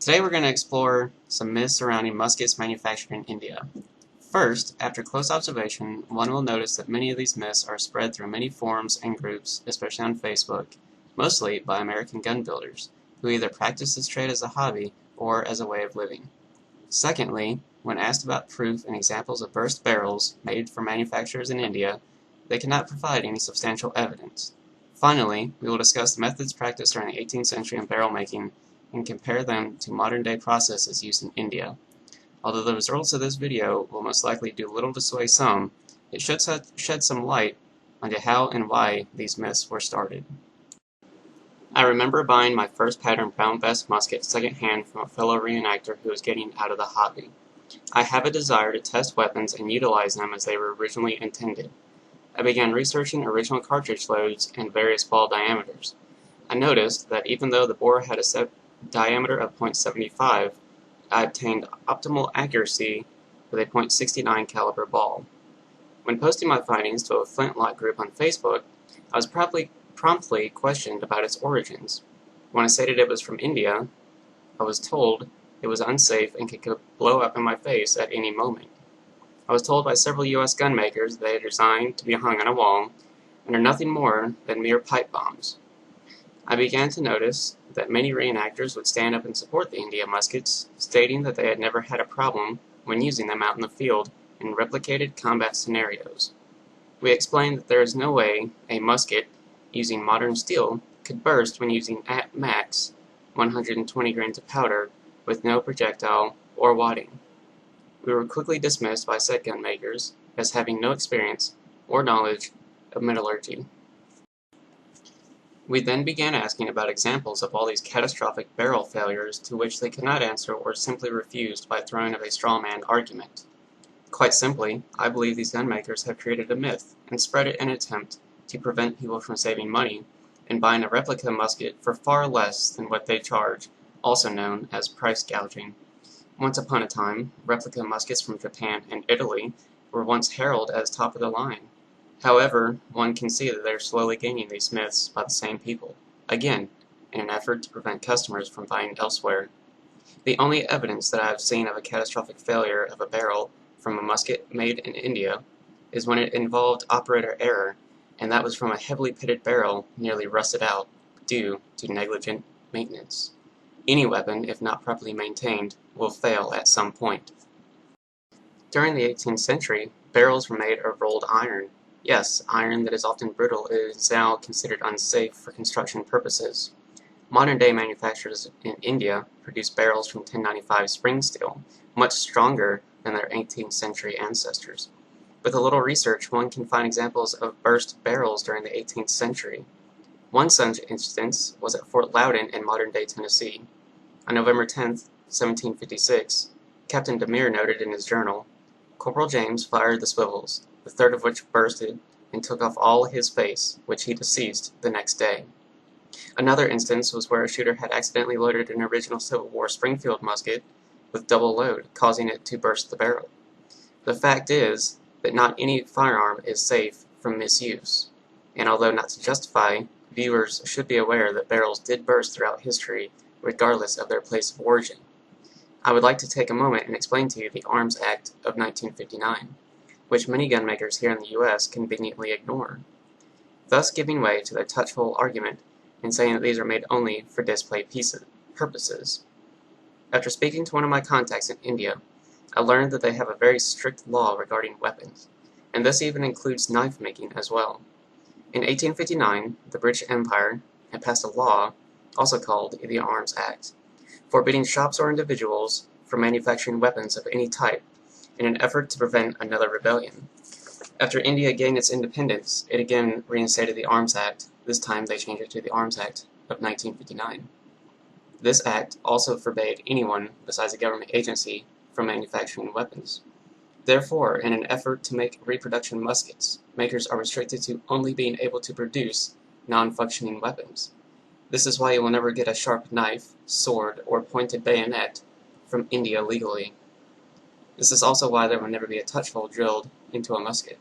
Today we're going to explore some myths surrounding muskets manufactured in India. First, after close observation, one will notice that many of these myths are spread through many forums and groups, especially on Facebook, mostly by American gun builders, who either practice this trade as a hobby or as a way of living. Secondly, when asked about proof and examples of burst barrels made for manufacturers in India, they cannot provide any substantial evidence. Finally, we will discuss the methods practiced during the 18th century in barrel making and compare them to modern-day processes used in India. Although the results of this video will most likely do little to sway some, it should shed some light onto how and why these myths were started. I remember buying my first pattern brown vest musket second-hand from a fellow reenactor who was getting out of the hobby. I have a desire to test weapons and utilize them as they were originally intended. I began researching original cartridge loads and various ball diameters. I noticed that even though the bore had a set diameter of .75, I obtained optimal accuracy with a .69 caliber ball. When posting my findings to a flintlock group on Facebook, I was promptly questioned about its origins. When I stated it was from India, I was told it was unsafe and could blow up in my face at any moment. I was told by several U.S. gun makers they are designed to be hung on a wall and are nothing more than mere pipe bombs. I began to notice that many reenactors would stand up and support the India muskets, stating that they had never had a problem when using them out in the field in replicated combat scenarios. We explained that there is no way a musket using modern steel could burst when using at max 120 grains of powder with no projectile or wadding. We were quickly dismissed by said gun makers as having no experience or knowledge of metallurgy. We then began asking about examples of all these catastrophic barrel failures to which they could not answer or simply refused by throwing of a straw-man argument. Quite simply, I believe these gun makers have created a myth and spread it in an attempt to prevent people from saving money and buying a replica musket for far less than what they charge, also known as price gouging. Once upon a time, replica muskets from Japan and Italy were once heralded as top of the line. However, one can see that they are slowly gaining these myths by the same people, again, in an effort to prevent customers from buying elsewhere. The only evidence that I have seen of a catastrophic failure of a barrel from a musket made in India is when it involved operator error, and that was from a heavily pitted barrel nearly rusted out due to negligent maintenance. Any weapon, if not properly maintained, will fail at some point. During the 18th century, barrels were made of rolled iron. Yes, iron that is often brittle is now considered unsafe for construction purposes. Modern-day manufacturers in India produce barrels from 1095 spring steel, much stronger than their 18th century ancestors. With a little research, one can find examples of burst barrels during the 18th century. One such instance was at Fort Loudon in modern-day Tennessee. On November 10, 1756, Captain Demir noted in his journal, "Corporal James fired the swivels, the third of which bursted and took off all his face, which he deceased the next day." Another instance was where a shooter had accidentally loaded an original Civil War Springfield musket with double load, causing it to burst the barrel. The fact is that not any firearm is safe from misuse, and although not to justify, viewers should be aware that barrels did burst throughout history regardless of their place of origin. I would like to take a moment and explain to you the Arms Act of 1959. Which many gun makers here in the U.S. conveniently ignore, thus giving way to their touch-hole argument and saying that these are made only for display purposes. After speaking to one of my contacts in India, I learned that they have a very strict law regarding weapons, and this even includes knife making as well. In 1859, the British Empire had passed a law, also called the Arms Act, forbidding shops or individuals from manufacturing weapons of any type, in an effort to prevent another rebellion. After India gained its independence, it again reinstated the Arms Act. This time they changed it to the Arms Act of 1959. This act also forbade anyone besides a government agency from manufacturing weapons. Therefore, in an effort to make reproduction muskets, makers are restricted to only being able to produce non-functioning weapons. This is why you will never get a sharp knife, sword, or pointed bayonet from India legally. This is also why there will never be a touch hole drilled into a musket.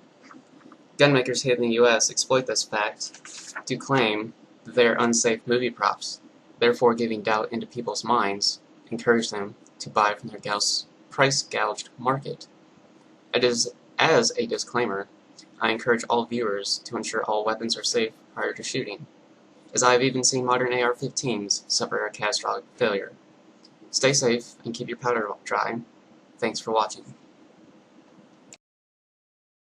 Gunmakers here in the U.S. exploit this fact to claim that they are unsafe movie props, therefore giving doubt into people's minds encourage them to buy from their price-gouged market. As a disclaimer, I encourage all viewers to ensure all weapons are safe prior to shooting, as I have even seen modern AR-15s suffer a catastrophic failure. Stay safe and keep your powder dry. Thanks for watching.